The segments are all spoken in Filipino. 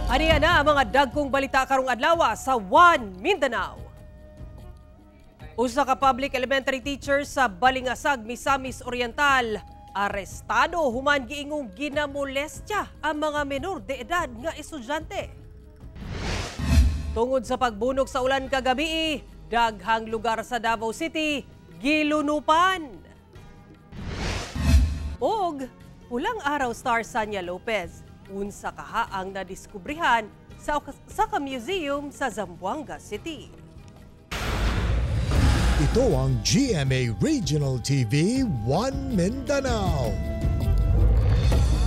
Aniya na ang mga dagkong balita karong adlaw sa One Mindanao. Usa ka public elementary teacher sa Balingasag, Misamis Oriental, arestado human giingong ginamolestya ang mga menor de edad nga estudyante. Tungod sa pagbunog sa ulan kagabi, daghang lugar sa Davao City gilunupan. Og pulang araw star Sanya Lopez, unsa kaha ang nadiskubrihan sa ka-museum sa Zamboanga City. Ito ang GMA Regional TV One Mindanao.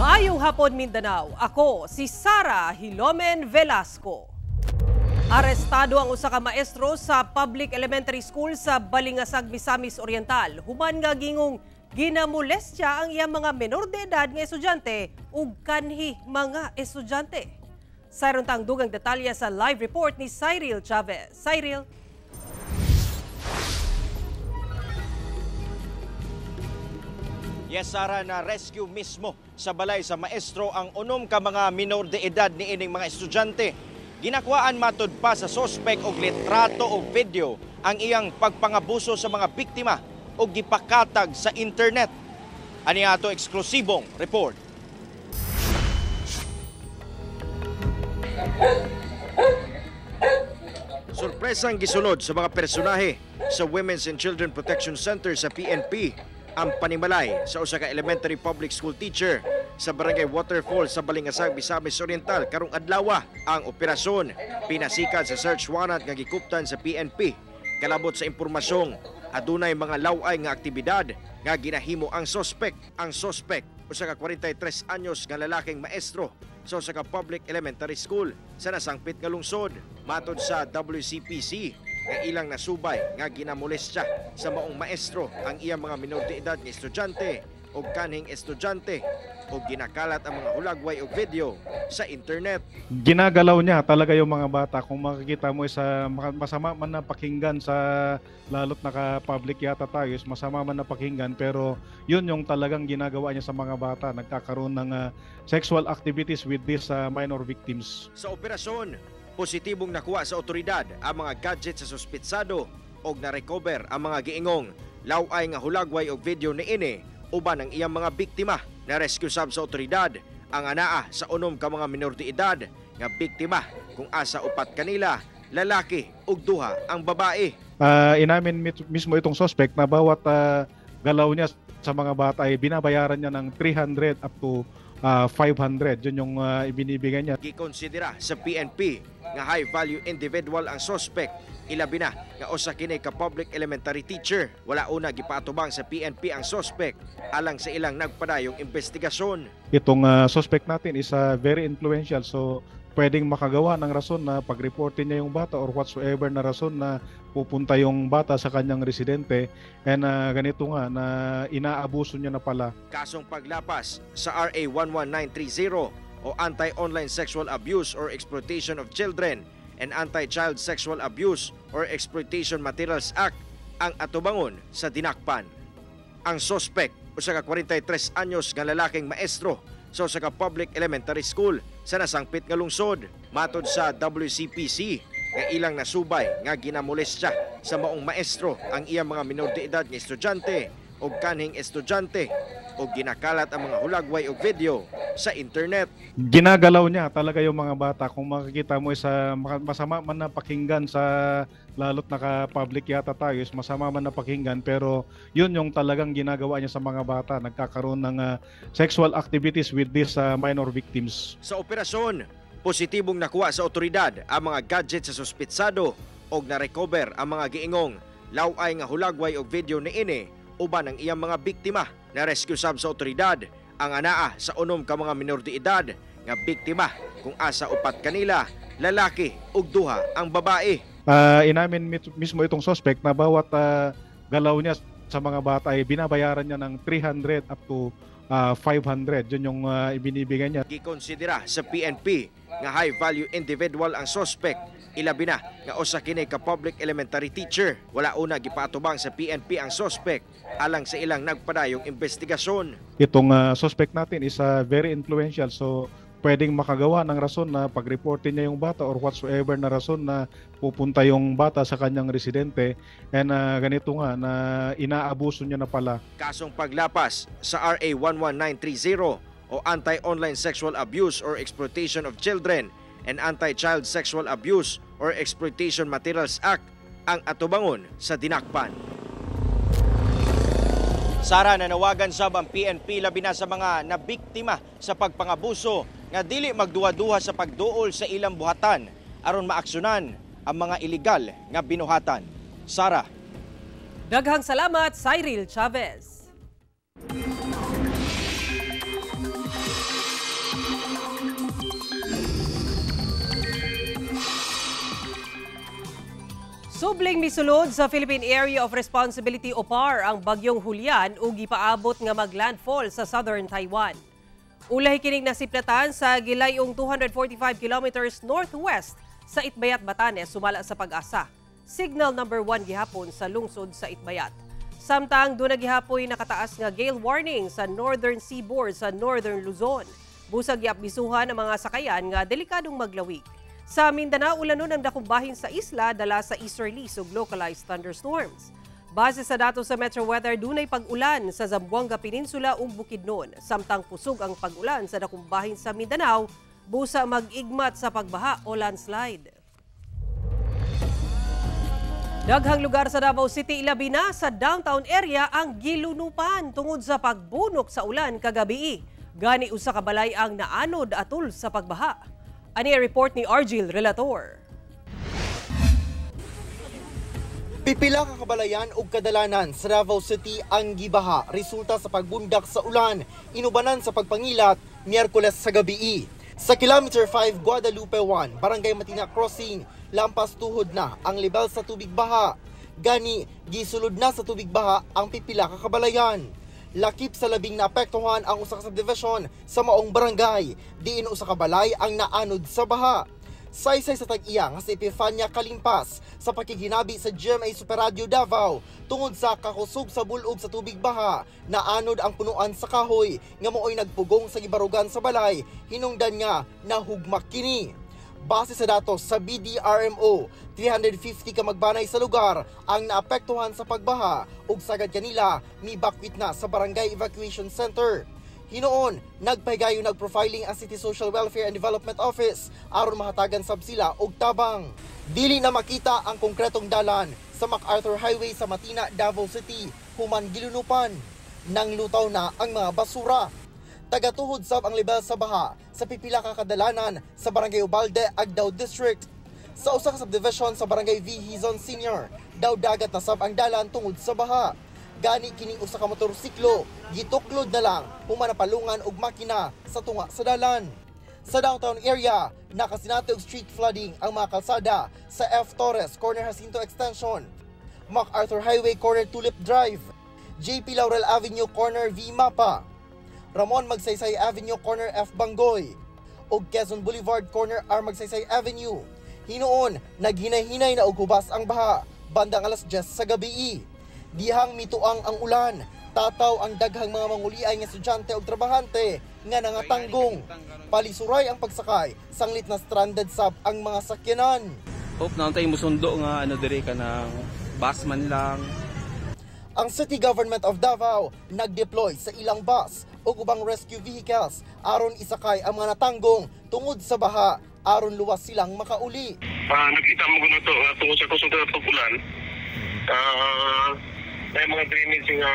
Maayong hapon Mindanao, ako si Sara Hilomen Velasco. Arestado ang usa ka maestro sa public elementary school sa Balingasag, Misamis Oriental. Human nga gingong ginamolestya ang iyang mga menor de edad nga estudyante ug kanhi mga estudyante. Sayron tang dugang detalye sa live report ni Cyril Chavez. Cyril. Yes, Sara, na rescue mismo sa balay sa maestro ang unom ka mga minor de edad ni ining mga estudyante. Ginakuhaan matud pa sa sospek og litrato o video ang iyang pagpangabuso sa mga biktima o gipakatag sa internet. Ani ato eksklusibong report. Surpresang gisunod sa mga personahe sa Women's and Children Protection Center sa PNP ang panimalay sa usa ka elementary public school teacher sa Barangay Waterfall sa Balingasag, Misamis Oriental karong adlaw. Ang operasyon pinasikat sa search warrant nga gikuptan sa PNP. Kalabot sa impormasyong adunay mga laway nga aktibidad nga ginahimo ang sospek. Ang sospek usa ka 43 anyos nga lalaking maestro sa usa ka public elementary school sa nasangpit nga lungsod. Matod sa WCPC nga ilang nasubay nga ginamolestya sa maong maestro ang iyang mga minor de edad nga estudyante o kanhing estudyante o ginakalat ang mga hulagway o video sa internet. Ginagalaw niya talaga yung mga bata. Kung makikita mo sa masama man na pakinggan sa lalot naka-public yata tayo, masama man na pakinggan, pero yun yung talagang ginagawa niya sa mga bata. Nagkakaroon ng sexual activities with these minor victims. Sa operasyon, positibong nakuha sa otoridad ang mga gadget sa suspitsado o na-recover ang mga giingong laway nga hulagway o video ni ini uban ang iyang mga biktima. Na-rescue sab sa otoridad ang anaa sa unom ka mga minor de edad nga biktima kung asa upat kanila lalaki ug duha ang babae. Inamin mismo itong suspect na bawat galaw niya sa mga bata ay binabayaran niya ng 300 up to 500. Yun yung ibinibigay niya. Gikonsidera sa PNP nga high value individual ang suspect. Ilabi na nga usa kini ka public elementary teacher. Wala una gipaatubang sa PNP ang suspect alang sa ilang nagpadayong investigasyon. Itong suspect natin is very influential, so pwedeng makagawa ng rason na pag-reportin niya yung bata or whatsoever na rason na pupunta yung bata sa kanyang residente, and ganito nga na inaabuso niya na pala. Kasong paglapas sa RA 11930 o Anti-Online Sexual Abuse or Exploitation of Children and Anti-Child Sexual Abuse or Exploitation Materials Act ang atubangon sa dinakpan. Ang sospek, usa ka 43 anyos nga lalaking maestro sa usa ka public elementary school sa nasangpit nga lungsod. Matod sa WCPC nga ilang nasubay nga ginamolestya sa maong maestro ang iyang mga minor de edad nga estudyante o kanhing estudyante o ginakalat ang mga hulagway o video sa internet. Ginagalaw niya talaga yung mga bata. Kung makikita mo sa masama man na pakinggan sa lalot naka-public yata tayo, masama man na pakinggan, pero yun yung talagang ginagawa niya sa mga bata. Nagkakaroon ng sexual activities with these minor victims. Sa operasyon, positibong nakuha sa otoridad ang mga gadget sa suspitsado o na-recover ang mga giingong laway nga hulagway o video ni ini uban ang iyang mga biktima. Na-rescue sab sa otoridad ang anaa sa unom ka mga minor de edad nga biktima kung asa upat kanila lalaki ug duha ang babae. Inamin mismo itong suspect na bawat galaw niya sa mga bata ay binabayaran niya ng 300 up to 500. Yun yung ibinibigay niya. Gikonsidera sa PNP nga high value individual ang suspect. Ilabi na nga usa kini ka public elementary teacher. Wala una gipaatubang sa PNP ang suspect alang sa ilang nagpadayong investigasyon. Itong suspect natin is very influential, so pwedeng makagawa ng rason na pag-reportin niya yung bata or whatsoever na rason na pupunta yung bata sa kanyang residente, and ganito nga na inaabuso niya na pala. Kasong paglapas sa RA 11930 o Anti-Online Sexual Abuse or Exploitation of Children and Anti-Child Sexual Abuse or Exploitation Materials Act ang atubangon sa dinakpan. Sara, nanawagan sab ang PNP labi na sa mga nabiktima sa pagpangabuso nga dili magduha-duha sa pagduol sa ilang buhatan aron maaksyonan ang mga iligal nga binuhatan. Sara. Daghang salamat, Cyril Chavez. Subling misulod sa Philippine Area of Responsibility o PAR ang bagyong Julian ug gipaabot nga maglandfall sa southern Taiwan. Ulay kining nasiplatan sa gilayong 245 kilometers northwest sa Itbayat, Batanes sumala sa Pag-asa. Signal number 1 gihapon sa lungsod sa Itbayat. Samtang doon gihapoy nakataas nga gale warning sa northern seaboard sa northern Luzon. Busag giapbisuhan ang mga sakayan nga delikadong maglawig. Sa Mindanao, ulanon ang dakong bahin sa isla dala sa easterlies ug localized thunderstorms. Base sa datos sa Metro Weather, dunay pag-ulan sa Zamboanga Peninsula ug Bukidnon. Samtang pusog ang pag-ulan sa dakong bahin sa Mindanao, busa mag-igmat sa pagbaha o landslide. Daghang lugar sa Davao City ilabi na sa downtown area ang gilunupan tungod sa pagbunok sa ulan kagabi. Gani usa ka balay ang naanod atol sa pagbaha. Ani report ni Argil Relator. Pipila ka kabalayan ug kadalanan sa Davao City ang gibaha resulta sa pagbundak sa ulan, inubanan sa pagpangilat Miyerkules sa gabi. Sa Kilometer 5 Guadalupe 1, Barangay Matina Crossing, lampas tuhod na ang level sa tubig baha. Gani gisulod na sa tubig baha ang pipila ka kabalayan. Lakip sa labing naapektuhan ang usa ka subdivision sa maong barangay, diin usa ka balay ang naanod sa baha. Saysay sa tag-iya nga si Epifania Kalimpas sa pakiginabi sa GMA Super Radio Davao tungod sa kakusog sa bulog sa tubig baha, naanod ang punuan sa kahoy nga mooy nagpugong sa gibarugan sa balay, hinungdan nga nahugmak kini. Base sa datos sa BDRMO, 350 ka magbanay sa lugar ang naapektuhan sa pagbaha ug sagad kanila mibakwit na sa Barangay Evacuation Center. Hinoon, nagpahigayon nagprofiling ang City Social Welfare and Development Office aron mahatagan sab sila og tabang. Dili na makita ang konkretong dalan sa MacArthur Highway sa Matina, Davao City, human gilunupan. Nang lutaw na ang mga basura. Tagatuhod sab ang level sa baha sa pipila ka kadalanan sa Barangay Ubalde, Agdao District. Sa usa ka subdivision sa Barangay V. Hizon Senior, daw dagat na sab ang dalan tungod sa baha. Gani kini usa ka motorsiklo gituklod na lang human napalungan og makina sa tunga sa dalan. Sa downtown area, nakasinati og street flooding ang mga kalsada sa F. Torres Corner Jacinto Extension, MacArthur Highway Corner Tulip Drive, JP Laurel Avenue Corner V. Mapa, Ramon Magsaysay Avenue Corner F. Bangoy, ug Quezon Boulevard Corner R. Magsaysay Avenue. Hinoon, naghinay-hinay na og hubas ang baha bandang alas 10 sa gabi. Dihang mituang ang ulan, tataw ang daghang mga manguliay nga estudyante ug trabahante nga nangatanggong. Palisuray ang pagsakay, sanglit na stranded sab ang mga sakyanan. Hope na tayo musundo nga dire ka ng busman lang. Ang City Government of Davao nag-deploy sa ilang bus o ubang rescue vehicles aron isakay ang mga natanggong tungod sa baha aron luwas silang makauli. Nakita mo na ito tungkol sa kusog na pagkulan. May mga drainage nga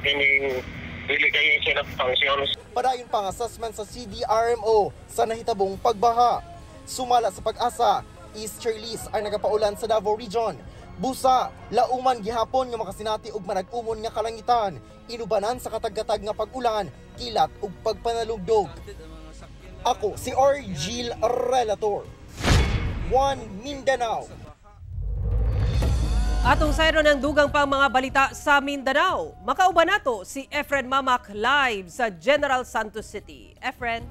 kining dili kayo siya function. Padayon pang assessment sa CDRMO sa nahitabong pagbaha. Sumala sa Pag-asa, easterlies ang nagapaulan sa Davao Region. Busa, lauman gihapon nga makasinati og manag-umon nga kalangitan, inubanan sa katag-katag nga pag-ulan, kilat ug pagpanalugdog. Ako si Argil Relator, One Mindanao. Atong sayro ng dugang pang mga balita sa Mindanao. Makauban nato si Efren Mamak live sa General Santos City. Efren.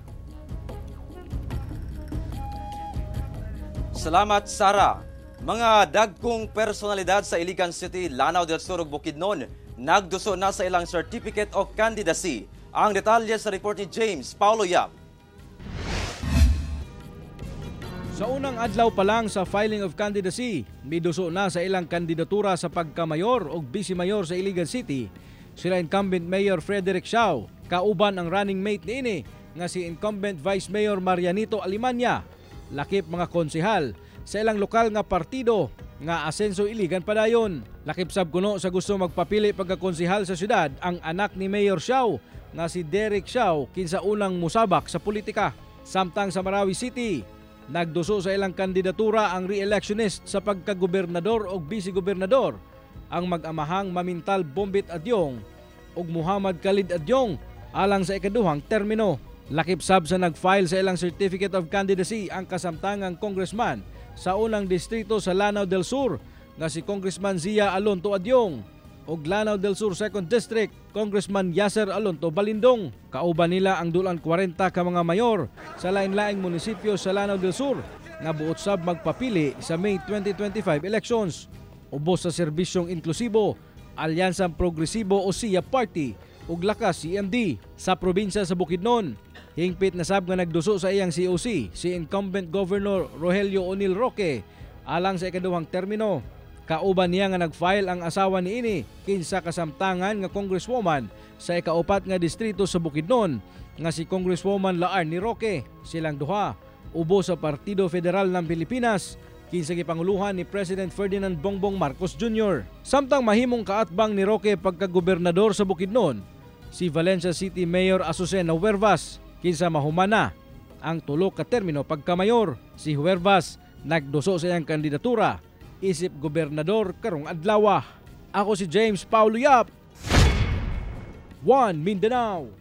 Salamat, Sara. Mga dagkong personalidad sa Iligan City, Lanao del Sur ug Bukidnon nagduso na sa ilang Certificate of Candidacy. Ang detalye sa report ni James Paulo Yap. Sa unang adlaw pa lang sa filing of candidacy, miduso na sa ilang kandidatura sa pagkamayor o vice-mayor sa Iligan City. Sila incumbent Mayor Frederick Siao, kauban ang running mate niini nga si incumbent Vice Mayor Marianito Alimanya, lakip mga konsehal sa ilang lokal nga partido nga Asenso Iligan padayon. Lakip sab kuno sa gusto magpapili pagkakonsehal sa syudad ang anak ni Mayor Siao nga si Derek Siao kinsa unang musabak sa politika. Samtang sa Marawi City, nagduso sa ilang kandidatura ang re-electionist sa pagkagobernador o vice-gobernador ang mag-amahang Mamintal Bombit Adyong ug Muhammad Khalid Adyong alang sa ikaduhang termino. Lakip sab sa nag-file sa ilang certificate of candidacy ang kasamtangang congressman sa unang distrito sa Lanao del Sur nga si Congressman Zia Alonto Adyong ug Lanao del Sur 2nd District Congressman Yasser Alonto Balindong. Kauban nila ang dulan 40 ka mga mayor sa lain-laing munisipyo sa Lanao del Sur nga buot sab magpapili sa May 2025 elections. Ubos sa serbisyong inklusibo, Alyansang Progresibo o SIA Party ug Lakas CMD sa probinsya sa Bukidnon. Hingpit na sab nga nagduso sa iyang COC si incumbent Governor Rogelio O'Neil Roque alang sa ikaduhang termino. Kauban niya nga nag-file ang asawa ni ini kinsa kasamtangan nga congresswoman sa ikaupat nga distrito sa Bukidnon nga si Congresswoman Laarni Roque. Silang duha ubo sa Partido Federal ng Pilipinas kinsa gipanguluhan ni President Ferdinand Bongbong Marcos Jr. Samtang mahimong kaatbang ni Roque pagkagobernador sa Bukidnon, si Valencia City Mayor Azucena Huervas kinsa mahumana ang tulo ka termino pagkamayor. Si Huervas nagduso sa iyang kandidatura isip gobernador karong adlaw. Ako si James Paulo Yap, One Mindanao.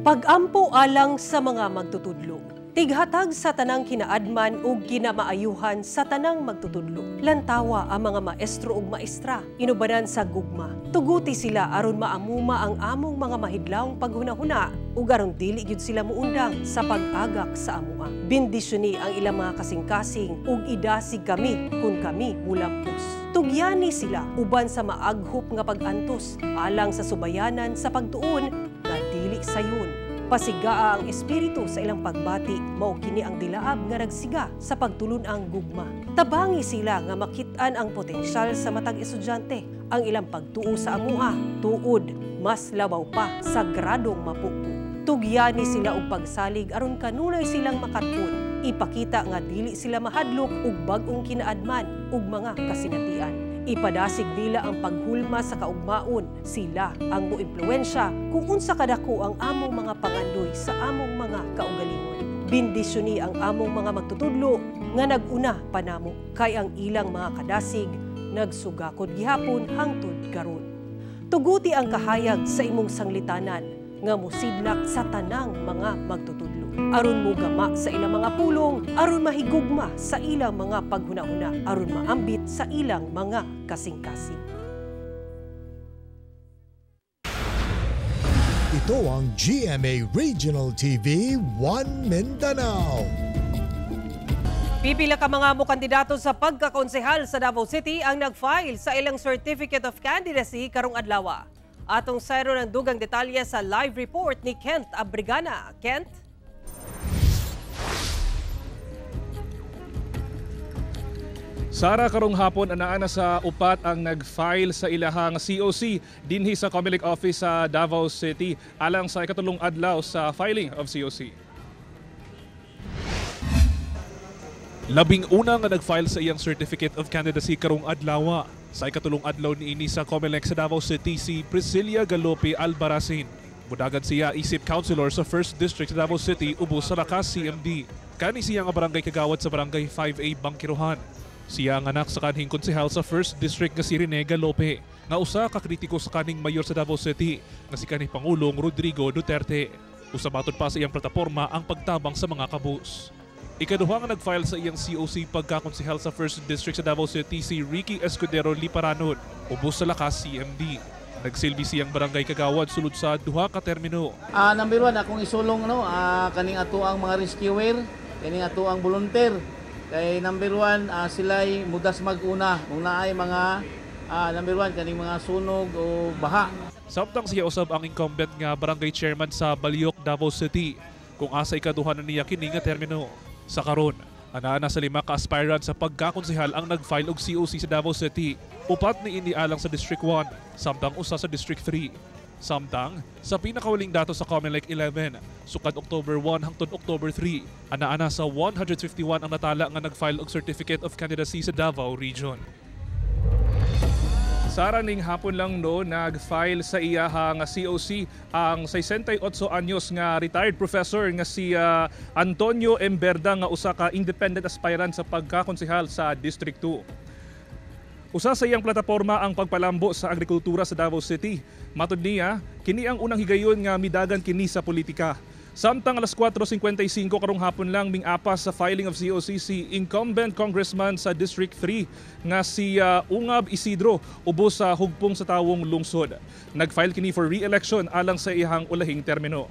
Pag-ampo alang sa mga magtutudlo. Tighatag sa tanang kinaadman ug kinamaayuhan sa tanang magtutudlo. Lantawa ang mga maestro ug maestra, inubanan sa gugma. Tuguti sila aron maamuma ang among mga mahidlawng paghunahuna ug aron dili gyud sila muundang sa pag-agak sa amua. Bendisyoni ang ilang mga kasing-kasing ug idasig kami kung kami mulampos. Tugyani sila uban sa maaghop nga pag-antos alang sa subayanan sa pagtuon nga dili sayon. Pasigaa ang espiritu sa ilang pagbati, mao kini ang dilaab nga nagsiga sa pagtulon ang gugma. Tabangi sila nga makit-an ang potensyal sa matag estudyante, ang ilang pagtuo sa amua, tuod, mas labaw pa sa gradong mapupo. Tugyani sila og pagsalig aron kanunay silang makatun, ipakita nga dili sila mahadlok og bag-ong kinaadman ug mga kasinatian. Ipadasig nila ang paghulma sa kaugmaon, sila ang moimpluwensya kung unsa kadako ang among mga pangandoy sa among mga kaugalingon. Bendisyoni ang among mga magtutudlo nga nag-una panamo, kay ang ilang mga kadasig nagsugakod gihapon hangtod karon. Tuguti ang kahayag sa imong sanglitanan nga mosidlak sa tanang mga magtutudlo. Aron mo gama sa ilang mga pulong, aron mahigugma sa ilang mga paghunahuna, aron maambit sa ilang mga kasing-kasing. Ito ang GMA Regional TV 1 Mindanao. Pipila ka mga kandidato sa pagkakonsehal sa Davao City ang nag-file sa ilang Certificate of Candidacy karong adlaw. Atong sayro ng dugang detalye sa live report ni Kent Abrigana. Kent? Sara, karong hapon anaa na sa upat ang nag-file sa ilahang COC dinhi sa Comelec office sa Davao City alang sa ikatulong adlaw sa filing of COC. Labing una nga nag-file sa iyang Certificate of Candidacy karong adlaw. Sa ikatulong adlaw niini sa Comelec sa Davao City si Priscilla Galope Albaracin. Budagan siya isip councilor sa 1st District sa Davao City ubos sa Lakas CMD. Kani siya nga barangay kagawad sa barangay 5A Bangkirohan. Siya ang anak sa kanhing konsehal sa 1st District nga si Rene Galope, nga usa ka kritiko sa kaning mayor sa Davao City nga si kanhing Pangulong Rodrigo Duterte. Usabatod pa sa iyang plataporma ang pagtabang sa mga kabus. Ikaduha nga nag-file sa iyang COC pagkakonsehal sa 1st District sa Davao City si Ricky Escudero Liparanod, ubos sa Lakas CMD. Nagsilbi siyang barangay kagawad sulod sa duha ka termino. Number 1, akong isulong kaning ato ang mga rescuer, kaning ato ang volunteer. Kay number 1, sila'y mudas mag-una. Kung naay mga number 1, kaning mga sunog o baha. Samtang siya usab ang incumbent nga barangay chairman sa Baliok, Davao City. kung asa ikaduha na niya kini nga termino. Sa karon, ana sa 5 ka aspirant sa pagkakonsehal ang nag-file og COC sa Davao City. 4 ni ini alang sa District 1, samtang usa sa District 3. Samtang sa pinakawaling dato sa COMELEC 11, sukad October 1 hangtod October 3, ana sa 151 ang natala nga nag-file og Certificate of Candidacy sa Davao Region. Sara, ning hapon lang no nag-file sa iyaha nga COC ang 68 anyos nga retired professor nga si Antonio Emberda nga usa ka independent aspirant sa pagkakonsehal sa District 2. Usa sa iyang plataporma ang pagpalambo sa agrikultura sa Davao City. Matud niya, kini ang unang higayon nga midagan kini sa politika. Samtang alas 4:55 karong hapon lang ming-apas sa filing of COC si incumbent congressman sa District 3 nga si Ungab Isidro ubos sa hugpong sa tawong lungsod. Nag-file kini for re-election alang sa iyang ulahing termino.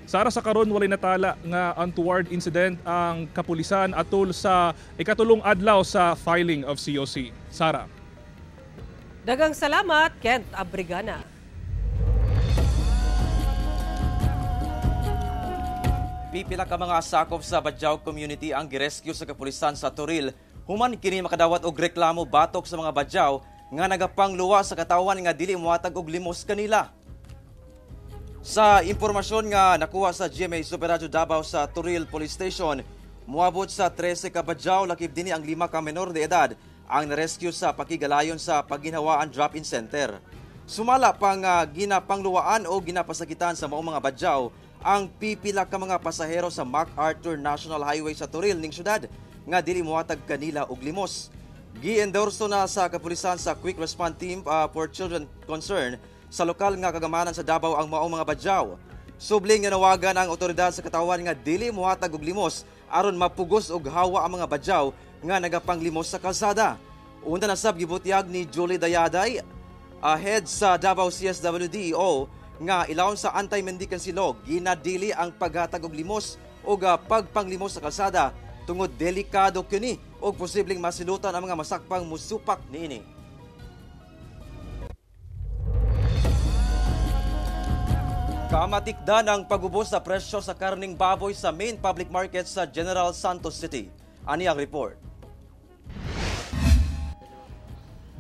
Sara, sa karon walay natala nga untoward incident ang kapulisan atol sa ikatulong adlaw sa filing of COC. Sara. Dagang salamat, Kent Abrigana. Pipila ka mga sakop sa Badjao community ang girescue sa kapulisan sa Toril. Human kini makadawat og reklamo batok sa mga Badjao nga nagapangluwa sa katawan nga dili mohatag og limos kanila. Sa impormasyon nga nakuha sa GMA Super Radio Davao sa Toril Police Station, muabot sa 13 ka Badjao lakip dinhi ang 5 ka menor de edad ang narescue sa pakigalayon sa pagginhawaan drop-in center. Sumala pang ginapangluwaan o ginapasakitan sa maong mga Badjao ang pipila ka mga pasahero sa MacArthur National Highway sa Toril ning syudad nga dili mohatag kanila og limos. Gi-endorso na sa kapulisan sa Quick Response Team for Children Concerned sa lokal nga kagamanan sa Davao ang maong mga Badjao. Subling nga nawagan ang otoridad sa katawan nga dili mohatag og limos aron mapugos og hawa ang mga Badjao nga nagapanglimos sa kalsada. Una na sab gibutyag ni Julie Dayaday, head sa Davao CSWDO, nga ilawom sa anti-mendicancy law, ginadili ang paghatag og limos o pagpanglimos sa kalsada tungod delikado kini o posibleng masilutan ang mga masakpang musupak niini. Kamatikdan ang pag-ubos sa presyo sa karning baboy sa main public market sa General Santos City. Ani ang report.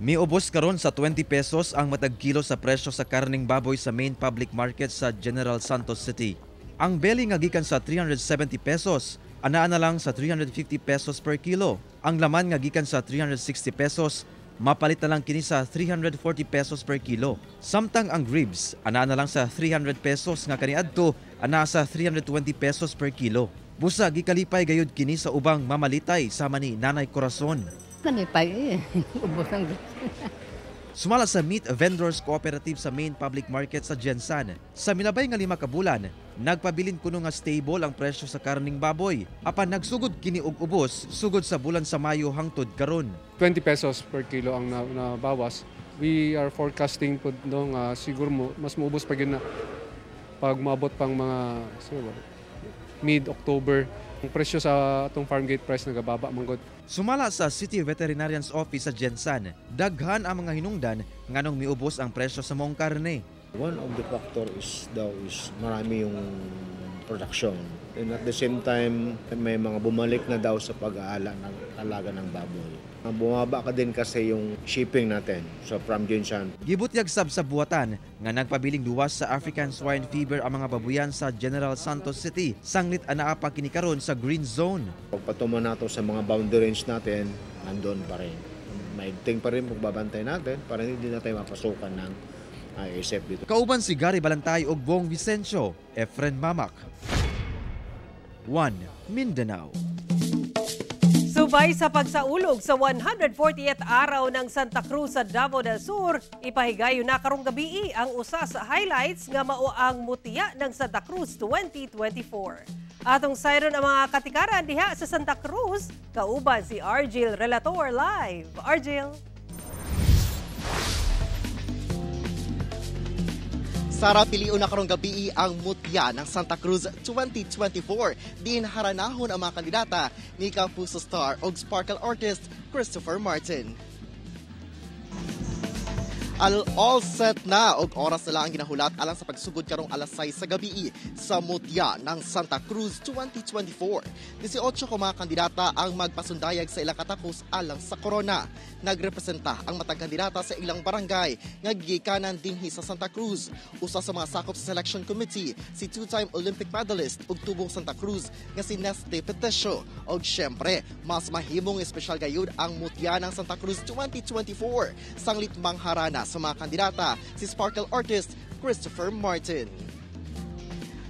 Miubos karon sa 20 pesos ang matag kilo sa presyo sa karning baboy sa main public market sa General Santos City. Ang belly nga gikan sa 370 pesos, anaa na lang sa 350 pesos per kilo. Ang laman nga gikan sa 360 pesos, mapalit na lang kini sa 340 pesos per kilo. Samtang ang ribs, anaa na lang sa 300 pesos nga kaniadto, anaa sa 320 pesos per kilo. Busa gikalipay gayud kini sa ubang mamalitay sama ni Nanay Corazon. Sumala sa Meat Vendors Cooperative sa main public market sa Gensan. Sa milabay nga 5 ka bulan, nagpabilin kuno nga stable ang presyo sa karning baboy. Apan nagsugod kini og ubos sugod sa bulan sa Mayo hangtod karon. 20 pesos per kilo ang nabawas. We are forecasting po dong siguro mas maubos pa gyud na pag maabot pang mga mid-October. Ang presyo sa atong farm gate price nagababa manggod. Sumala sa City Veterinarian's Office sa Gensan, daghan ang mga hinungdan nganong miubos ang presyo sa mong karne. One of the factor is marami yung production. And at the same time, may mga bumalik na daw sa pag-aala ng alaga ng baboy. Bumaba ka din kasi yung shipping natin from Gensan. Gibutyag sab sa buwatan nga nagpabiling duwas sa African swine fever ang mga babuyan sa General Santos City. Sanglit anaa pa kini karon sa green zone. Pagpatuman nato sa mga boundary range natin, nandoon pa rin. Maigting pa rin pagbabantay natin para hindi na tayo mapasukan ng ISF dito. Kauban si Gary Balantay ug Bong Vicencio, Efren Mamak. 1 Mindanao. Subay sa pagsaulog sa 140th araw ng Santa Cruz sa Davao del Sur, ipahigayon na karong gabi ang usa sa highlights nga mao ang mutiya ng Santa Cruz 2024. Atong sayron ang mga katikaran diha sa Santa Cruz, kauban si Argel Relator live. Argel. Sara, piliun na karong gabi ang mutya ng Santa Cruz 2024. Din haranahon ang mga kandidata ni Kapuso Star o Sparkle Artist Christopher Martin. all set na og oras na lang ang ginahulat alang sa pagsugod karong alas 6 sa gabi sa Mutya ng Santa Cruz 2024. 18 ka mga kandidata ang magpasundayag sa ilang katapos alang sa corona. Nagrepresenta ang matag kandidata sa ilang barangay nga gigikanan dinhi sa Santa Cruz. Usa sa mga sakop sa selection committee si two-time Olympic medalist ug tubong Santa Cruz nga si Neste Petesio. Og syempre, mas mahimong espesyal gayud ang Mutya ng Santa Cruz 2024 sanglit mangharana sa mga kandidata si sparkle artist Christopher Martin.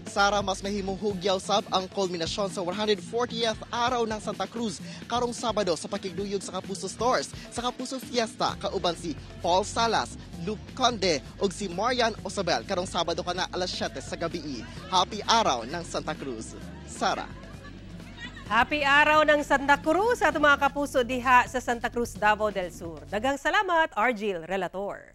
Sara, mas mahimong hugyaw sab ang kulminasyon sa 140th araw ng Santa Cruz karong Sabado sa pakigduyog sa Kapuso Stores sa Kapuso Fiesta kauban si Paul Salas, Luke Conde ug si Marian Osabel karong Sabado kana alas 7 sa gabi. Happy araw ng Santa Cruz. Sara. Happy araw ng Santa Cruz at mga kapuso diha sa Santa Cruz, Davao del Sur. Daghang salamat, Argil Relator.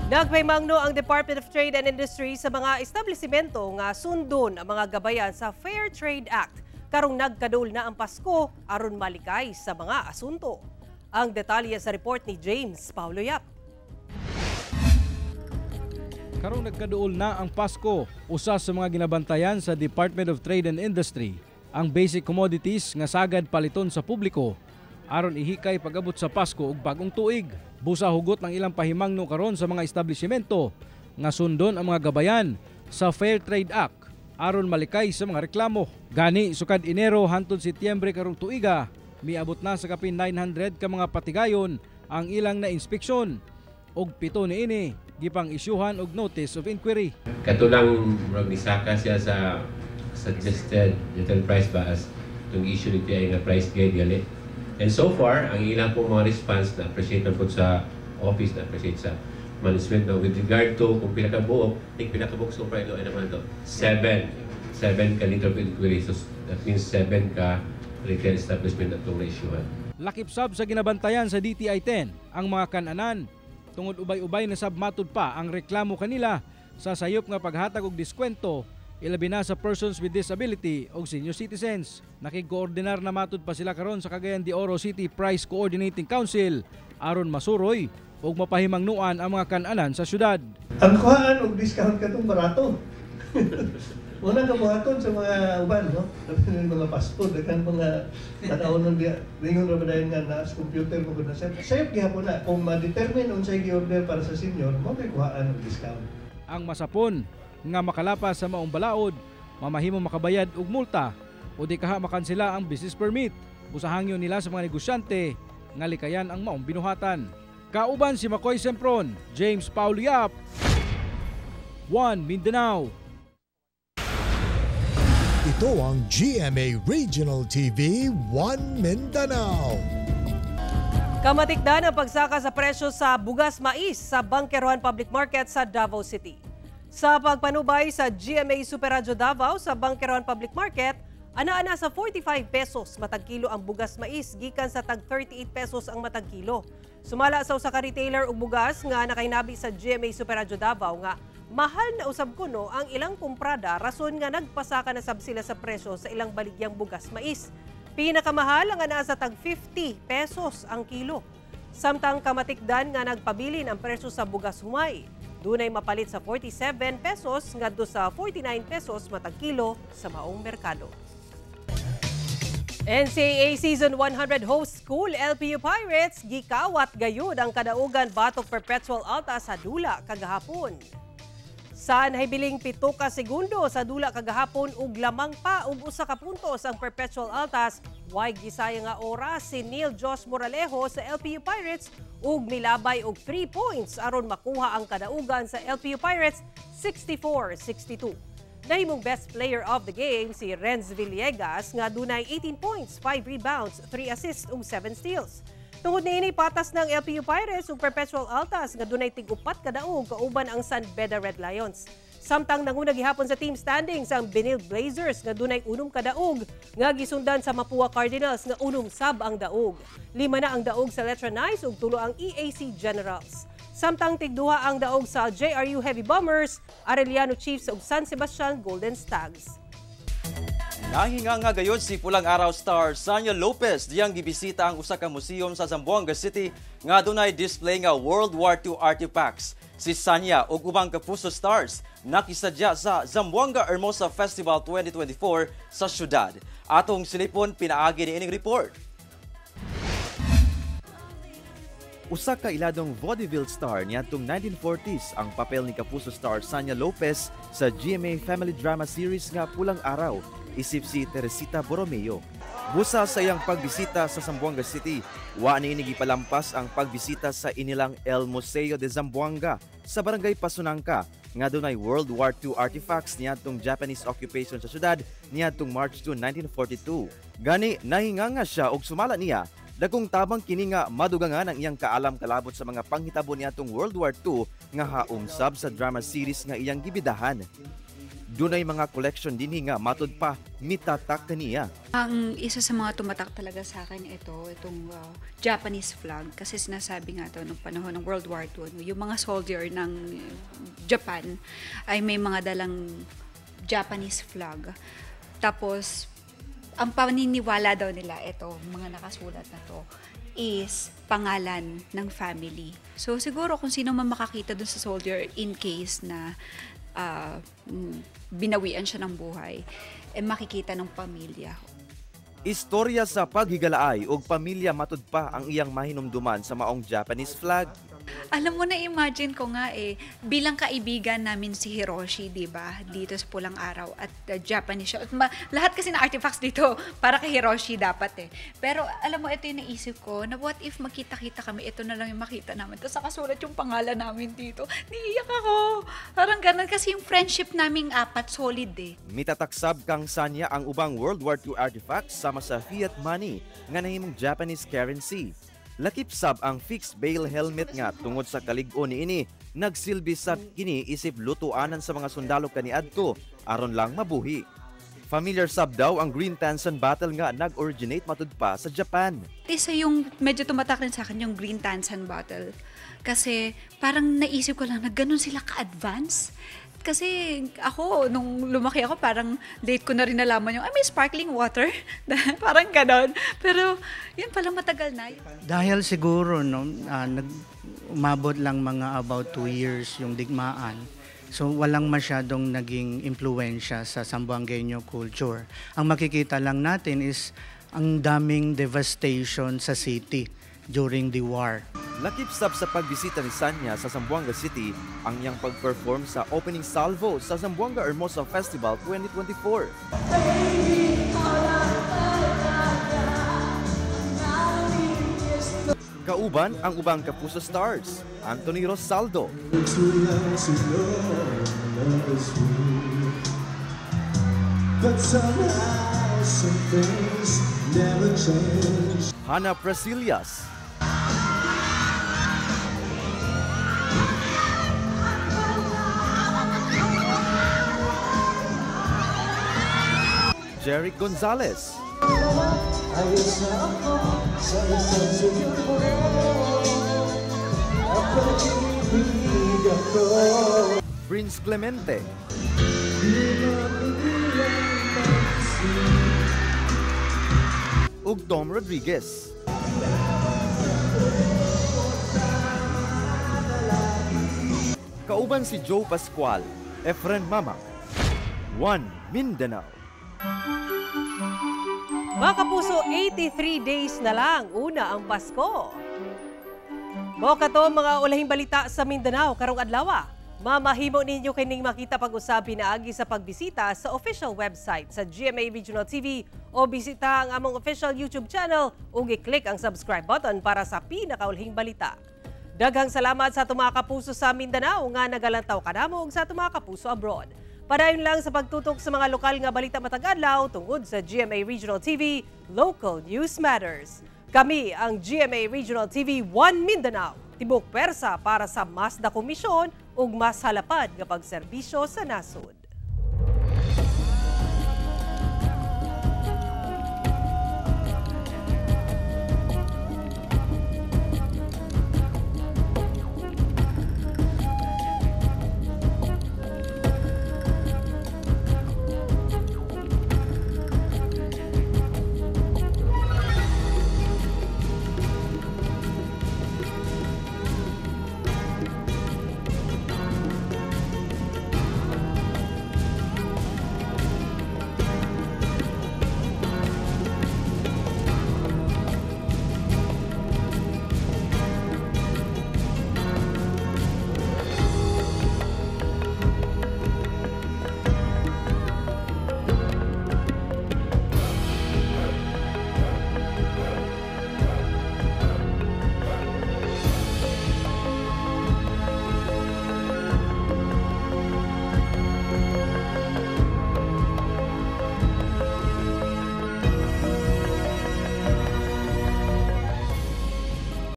Nagpaymangno ang Department of Trade and Industry sa mga establisimento nga sundon ang mga gabayan sa Fair Trade Act karong nagkadul na ang Pasko aron malikay sa mga asunto. Ang detalye sa report ni James Paulo Yap. Karong nagkaduol na ang Pasko, usa sa mga ginabantayan sa Department of Trade and Industry ang basic commodities nga sagad paliton sa publiko aron ihikay pag-abot sa Pasko ug bagong tuig. Busa hugot ng ilang pahimangno karon sa mga establishmento nga sundon ang mga gabayan sa Fair Trade Act aron malikay sa mga reklamo. Gani sukad Enero hangtod Setyembre karong tuiga, miabot na sa kapin 900 ka mga patigayon ang ilang na inspeksyon og 7 niini gipang isyuhan og notice of inquiry. Katulang nisaka siya sa suggested retail price ba as itong issue nito ay nga price guide gali. And so far, ang ilang pong mga response na appreciate na po sa office, na appreciate sa management na with regard to kung pinakabuok, pinakabuok so far ay naman ito, 7 ka liter of inquiry. So that means 7 ka retail establishment na itong na-issuehan. Lakip sab sa ginabantayan sa DTI-10 ang mga kananan. Tungod ubay-ubay na sabmatud pa ang reklamo kanila sa sayop nga paghatag og diskwento ilabi na sa persons with disability o senior citizens. Nakig-koordinar na matud pa sila karon sa Cagayan de Oro City Price Coordinating Council aron masuroy og mapahimangnuan ang mga kananan sa syudad. Ang kuhaan og discount katong barato. Una ka buhaton sa mga uban, no? Mga fast food, kan mga tanaw dia ringon ra badayon nga na sa computer mo gud na set. Sayop gihapon na kung ma-determine unsay gi-order para sa senior, mo kay kuhaan og discount. Ang masapon nga makalapas sa maong balaod, mamahimo makabayad og multa o di kaha makansela ang business permit. Busahangyo nila sa mga negosyante nga likayan ang maong binuhatan. Kauban si Makoy Sempron, James Paulo Yap, 1 Mindanao. Ito ang GMA Regional TV 1 Mindanao. Kamatikdan ang pagsaka sa presyo sa bugas mais sa Bangkerohan Public Market sa Davao City. Sa pagpanubay sa GMA Super Radio Davao sa Bangkerohan Public Market, ana-ana sa 45 pesos matag kilo ang bugas mais gikan sa tag 38 pesos ang matag kilo. Sumala sa usa ka retailer og bugas nga nakainabi sa GMA Super Radio Davao nga mahal na usab kuno ang ilang kumprada rason nga nagpasaka na sab sila sa presyo sa ilang baligyang bugas mais. Pinakamahal ang ana sa tag 50 pesos ang kilo. Samtang kamatikdan nga nagpabilin ang presyo sa bugas humay. Dunay mapalit sa 47 pesos ngadto sa 49 pesos matag kilo sa maong merkado. NCAA Season 100 host school LPU Pirates gikawat gayud ang kadaugan batok perpetual alta sa dula kagahapon. Sa nahibiling 7 ka segundo sa dula kagahapon ug lamang pa ug 1 ka puntos ang perpetual altas, way gisaya nga oras si Neil Josh Moralejo sa LPU Pirates ug milabay og 3 points aron makuha ang kadaugan sa LPU Pirates 64-62. Nahimong best player of the game si Renz Villegas nga dunay 18 points, 5 rebounds, 3 assists ug 7 steals. Tungod niini patas ng LPU Pirates ug perpetual altas nga dunay tig-upat ka daog kauban ang San Beda Red Lions. Samtang nanguna gihapon sa team standings ang Benil Blazers nga dunay 6 ka daog nga gisundan sa Mapua Cardinals nga 6 sab ang daog. 5 na ang daog sa Letra Nice ug 3 ang EAC Generals. Samtang tig-2 ang daog sa JRU Heavy Bombers, Arellano Chiefs ug San Sebastian Golden Stags. Nahinga nga gayon si Pulang Araw star Sanya Lopez diyang gibisita ang usa ka museum sa Zamboanga City nga dunay display nga World War II artifacts. Si Sanya ug ubang kapuso stars nakisadya sa Zamboanga Hermosa Festival 2024 sa syudad. Atong silipon pinaagi ni ining report. Usa ka iladong vaudeville star niadtong 1940s ang papel ni kapuso star Sanya Lopez sa GMA Family Drama Series nga Pulang Araw, isip si Teresita Borromeo. Busa sa iyang pagbisita sa Zamboanga City, wa niini gipalampas ang pagbisita sa inilang El Museo de Zamboanga sa Barangay Pasunangka nga dunay World War II artifacts niadtong Japanese occupation sa syudad niadtong March 2, 1942. Gani nahinganga siya og sumala niya dagkong tabang kini nga madugangan ang iyang kaalam kalabot sa mga panghitabo niadtong World War II nga haong sab sa drama series nga iyang gibidahan. Dunay mga collection dinhi nga matud pa mitatak kaniya. Ang isa sa mga tumatak talaga sa akin itong Japanese flag kasi sinasabi nga to nung panahon ng World War II, yung mga soldier ng Japan ay may mga dalang Japanese flag. Tapos ang paniniwala daw nila ito, mga nakasulat na to is pangalan ng family. So siguro kung sino man makakita dun sa soldier in case na binawian siya ng buhay, makikita ng pamilya. Istorya sa paghigalaay ug pamilya matud pa ang iyang mahinumduman sa maong Japanese flag. Alam mo, na-imagine ko nga bilang kaibigan namin si Hiroshi, di ba? Dito sa Pulang Araw at Japanese siya. Lahat kasi na artifacts dito para kay Hiroshi dapat Pero alam mo, ito yung naisip ko na what if magkita-kita kami, ito na lang yung makita namin. Tapos nakasulat yung pangalan namin dito. Niiyak ako. Parang ganun kasi yung friendship naming apat solid Mitataksab kang Sanya ang ubang World War II artifacts sama sa fiat money nga nahimong Japanese currency. Lakip sab ang fixed bail helmet nga tungod sa kalig-o niini nagsilbi sab kini isip lutuanan sa mga sundalo kaniadto aron lang mabuhi. Familiar sab daw ang Green Tansan Battle nga nag-originate matud pa sa Japan. Isa yung medyo tumatak rin sa akin yung Green Tansan Battle kasi parang naisip ko lang na ganun sila ka-advance. Kasi ako, nung lumaki ako, parang late ko na rin nalaman yung, may sparkling water. Parang ganon. Pero, yun pala matagal na. Dahil siguro, umabot lang mga about 2 years yung digmaan. So, walang masyadong naging impluensya sa Zamboangueño culture. Ang makikita lang natin is ang daming devastation sa city during the war. Lakip sab sa pagbisita ni Sanya sa Zamboanga City ang iyang pag-perform sa opening salvo sa Zamboanga Hermosa Festival 2024. Kauban ang ubang kapuso stars, Anthony Rosaldo, Hannah Presillas, Jeric Gonzalez, Prince Clemente, ug Tom Rodriguez. Kauban si Joe Pascual, Efren Mamang, One Mindanao. Mga kapuso, 83 days na lang una ang Pasko. Mo kato mga ulahing balita sa Mindanao karong adlaw. Mamahimo ninyo kining makita pag-usabi na agi sa pagbisita sa official website sa GMA Regional TV o bisita ang among official YouTube channel ug i-click ang subscribe button para sa pinakaulahing balita. Daghang salamat sa mga kapuso sa Mindanao nga nagalantaw kanamo ug sa mga kapuso abroad. Padayon lang sa pagtutok sa mga lokal nga balita matag adlaw tungod sa GMA Regional TV, Local News Matters. Kami ang GMA Regional TV 1 Mindanao, tibok persa para sa mas na komisyon ug mas halapad nga pagserbisyo sa nasod.